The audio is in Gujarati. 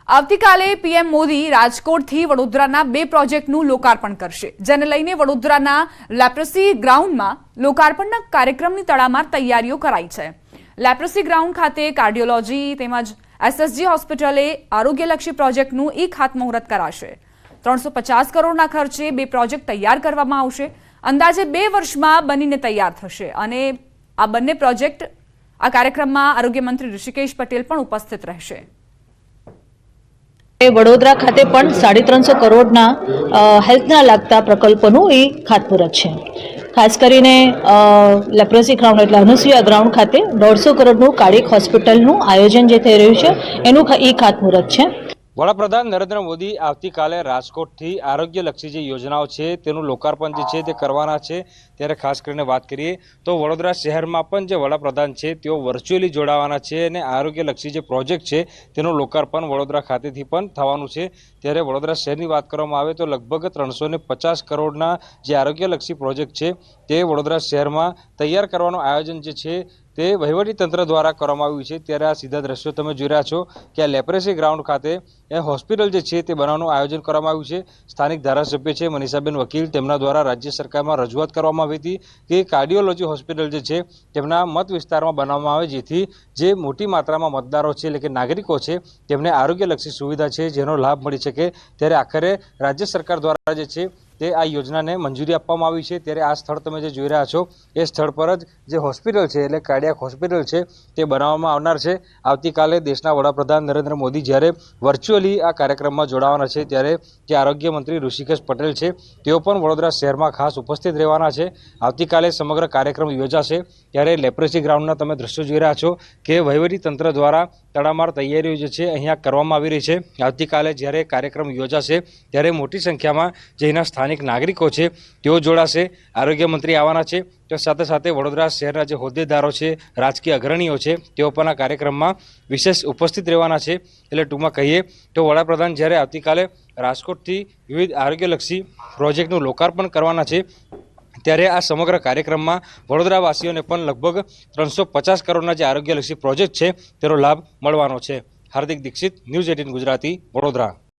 આવતીકાલે પીએમ મોદી રાજકોટથી વડોદરાના બે પ્રોજેક્ટનું લોકાર્પણ કરશે, જેને લઈને વડોદરાના લેપ્રસી ગ્રાઉન્ડમાં લોકાર્પણના કાર્યક્રમની તડામાર તૈયારીઓ કરાઈ છે। લેપ્રસી ગ્રાઉન્ડ ખાતે કાર્ડિયોલોજી તેમજ એસએસજી હોસ્પિટલે આરોગ્યલક્ષી પ્રોજેક્ટનું ખાતમુહૂર્ત કરાશે। 350 કરોડના ખર્ચે બે પ્રોજેક્ટ તૈયાર કરવામાં આવશે। અંદાજે 2 વર્ષમાં બનીને તૈયાર થશે અને આ બંને પ્રોજેક્ટ આ કાર્યક્રમમાં આરોગ્ય મંત્રી ઋષિકેશ પટેલ પણ ઉપસ્થિત રહેશે। વડોદરા ખાતે પણ 350 કરોડના હેલ્થના લાગતા પ્રકલ્પોનું ખાતમુહૂર્ત છે। ખાસ કરીને લેપ્રોસી ગ્રાઉન્ડ એટલે અનુસુયા ગ્રાઉન્ડ ખાતે 150 કરોડનું કાર્ડિયક હોસ્પિટલનું આયોજન જે થઈ રહ્યું છે એનું ખાતમુહૂર્ત છે। વડાપ્રધાન નરેન્દ્ર મોદી આવતીકાલે રાજકોટથી આરોગ્યલક્ષી જે યોજનાઓ છે તેનું લોકાર્પણ જે છે તે કરવાના છે। ત્યારે ખાસ કરીને વાત કરીએ તો વડોદરા શહેરમાં પણ જે વડાપ્રધાન છે તેઓ વર્ચ્યુઅલી જોડાવાના છે અને આરોગ્યલક્ષી જે પ્રોજેક્ટ છે તેનું લોકાર્પણ વડોદરા ખાતેથી પણ થવાનું છે। ત્યારે વડોદરા શહેરની વાત કરવામાં આવે તો લગભગ 350 કરોડના જે આરોગ્યલક્ષી પ્રોજેક્ટ છે તે વડોદરા શહેરમાં તૈયાર કરવાનું આયોજન જે છે તે વહીવટીતંત્ર દ્વારા કરવામાં આવ્યું છે। ત્યારે આ સીધા દ્રશ્યો તમે જોઈ રહ્યા છો કે આ લેપ્રેસી ગ્રાઉન્ડ ખાતે હોસ્પિટલ જે છે તે બનાવવાનું આયોજન કરવામાં આવ્યું છે। સ્થાનિક ધારાસભ્ય છે મનીષાબેન વકીલ, તેમના દ્વારા રાજ્ય સરકારમાં રજૂઆત કરવામાં આવી હતી કે કાર્ડિયોલોજી હોસ્પિટલ જે છે તેમના મત વિસ્તારમાં બનાવવામાં આવે, જેથી જે મોટી માત્રામાં મતદારો છે એટલે કે નાગરિકો છે તેમને આરોગ્યલક્ષી સુવિધા છે જેનો લાભ મળી શકે। ત્યારે આખરે રાજ્ય સરકાર દ્વારા જે છે તે આ યોજનાને મંજૂરી આપવામાં આવી છે। ત્યારે આ સ્થળ તમે જે જોઈ રહ્યા છો એ સ્થળ પર જ જે હોસ્પિટલ છે એટલે કાર્ડિયાક હોસ્પિટલ છે તે બનાવવામાં આવનાર છે। આવતીકાલે દેશના વડાપ્રધાન નરેન્દ્ર મોદી જ્યારે વર્ચ્યુઅલી આ કાર્યક્રમમાં જોડાવાના છે ત્યારે જે આરોગ્ય મંત્રી ઋષિકેશ પટેલ છે તેઓ પણ વડોદરા શહેરમાં ખાસ ઉપસ્થિત રહેવાના છે। આવતીકાલે સમગ્ર કાર્યક્રમ યોજાશે। ત્યારે લેપ્રેસી ગ્રાઉન્ડના તમે દ્રશ્યો જોઈ રહ્યા છો કે વહીવટીતંત્ર દ્વારા તડામાર તૈયારીઓ જે છે અહીંયા કરવામાં આવી રહી છે। આવતીકાલે જ્યારે કાર્યક્રમ યોજાશે ત્યારે મોટી સંખ્યામાં જે અહીંના સ્થાનિક નાગરિકો છે તેઓ જોડાશે, આરોગ્ય મંત્રી આવવાના છે, તો સાથે સાથે વડોદરા શહેરના જે હોદ્દેદારો છે, રાજકીય અગ્રણીઓ છે તેઓ પણ આ કાર્યક્રમમાં વિશેષ ઉપસ્થિત રહેવાના છે। એટલે ટૂંકમાં કહીએ તો વડાપ્રધાન જ્યારે આવતીકાલે રાજકોટથી વિવિધ આરોગ્યલક્ષી પ્રોજેક્ટનું લોકાર્પણ કરવાના છે ત્યારે આ સમગ્ર કાર્યક્રમમાં વડોદરાવાસીઓને પણ લગભગ 350 કરોડના જે આરોગ્યલક્ષી પ્રોજેક્ટ છે તેનો લાભ મળવાનો છે। હાર્દિક દીક્ષિત, ન્યૂઝ 18 ગુજરાતી, વડોદરા।